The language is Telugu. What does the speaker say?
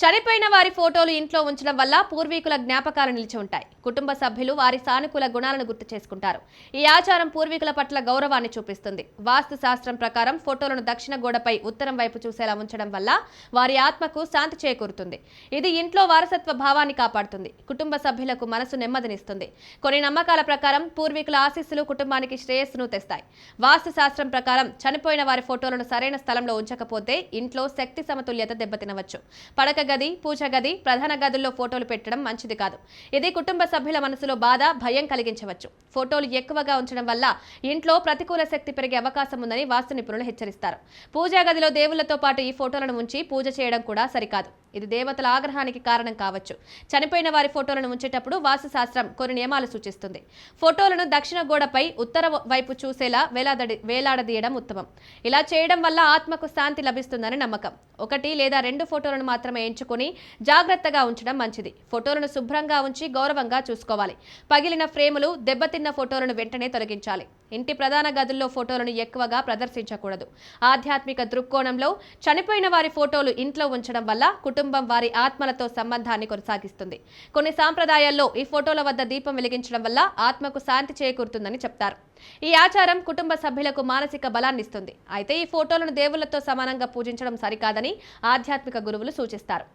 చనిపోయిన వారి ఫోటోలు ఇంట్లో ఉంచడం వల్ల పూర్వీకుల జ్ఞాపకాలు నిలిచి ఉంటాయి. కుటుంబ సభ్యులు వారి సానుకూల గుణాలను గుర్తు చేసుకుంటారు. ఈ ఆచారం పూర్వీకుల పట్ల గౌరవాన్ని చూపిస్తుంది. వాస్తు శాస్త్రం ప్రకారం ఫోటోలను దక్షిణ గోడపై ఉత్తరం వైపు చూసేలా ఉంచడం వల్ల వారి ఆత్మకు శాంతి చేకూరుతుంది. ఇది ఇంట్లో వారసత్వ భావాన్ని కాపాడుతుంది. కుటుంబ సభ్యులకు మనసు నెమ్మదినిస్తుంది. కొన్ని నమ్మకాల ప్రకారం పూర్వీకుల ఆశీస్సులు కుటుంబానికి శ్రేయస్సును తెస్తాయి. వాస్తు శాస్త్రం ప్రకారం చనిపోయిన వారి ఫోటోలను సరైన స్థలంలో ఉంచకపోతే ఇంట్లో శక్తి సమతుల్యత దెబ్బతినవచ్చు. పడక గది, పూజ గది, ప్రధాన గదుల్లో ఫోటోలు పెట్టడం మంచిది కాదు. ఇది కుటుంబ సభ్యుల మనసులో బాధ, భయం కలిగించవచ్చు. ఫోటోలు ఎక్కువగా ఉంచడం వల్ల ఇంట్లో ప్రతికూల శక్తి పెరిగే అవకాశం ఉందని వాస్తు నిపుణులు హెచ్చరిస్తారు. పూజా గదిలో దేవుళ్లతో పాటు ఈ ఫోటోలను ఉంచి పూజ చేయడం కూడా సరికాదు. ఇది దేవతల ఆగ్రహానికి కారణం కావచ్చు. చనిపోయిన వారి ఫోటోలను ఉంచేటప్పుడు వాస్తు శాస్త్రం కొన్ని నియమాలు సూచిస్తుంది. ఫోటోలను దక్షిణ గోడపై ఉత్తర వైపు చూసేలా వేలాడదీయడం ఉత్తమం. ఇలా చేయడం వల్ల ఆత్మకు శాంతి లభిస్తుందని నమ్మకం. 1 లేదా 2 ఫోటోలను మాత్రమే ఎంచుకొని జాగ్రత్తగా ఉంచడం మంచిది. ఫోటోలను శుభ్రంగా ఉంచి గౌరవంగా చూసుకోవాలి. పగిలిన ఫ్రేములు, దెబ్బతిన్న ఫోటోలను వెంటనే తొలగించాలి. ఇంటి ప్రధాన గదుల్లో ఫోటోలను ఎక్కువగా ప్రదర్శించకూడదు. ఆధ్యాత్మిక దృక్కోణంలో చనిపోయిన వారి ఫోటోలు ఇంట్లో ఉంచడం వల్ల కుటుంబం వారి ఆత్మలతో సంబంధాన్ని కొనసాగిస్తుంది. కొన్ని సాంప్రదాయాల్లో ఈ ఫోటోల వద్ద దీపం వెలిగించడం వల్ల ఆత్మకు శాంతి చేకూరుతుందని చెప్తారు. ఈ ఆచారం కుటుంబ సభ్యులకు మానసిక బలాన్నిస్తుంది. అయితే ఈ ఫోటోలను దేవుళ్లతో సమానంగా పూజించడం సరికాదని ఆధ్యాత్మిక గురువులు సూచిస్తారు.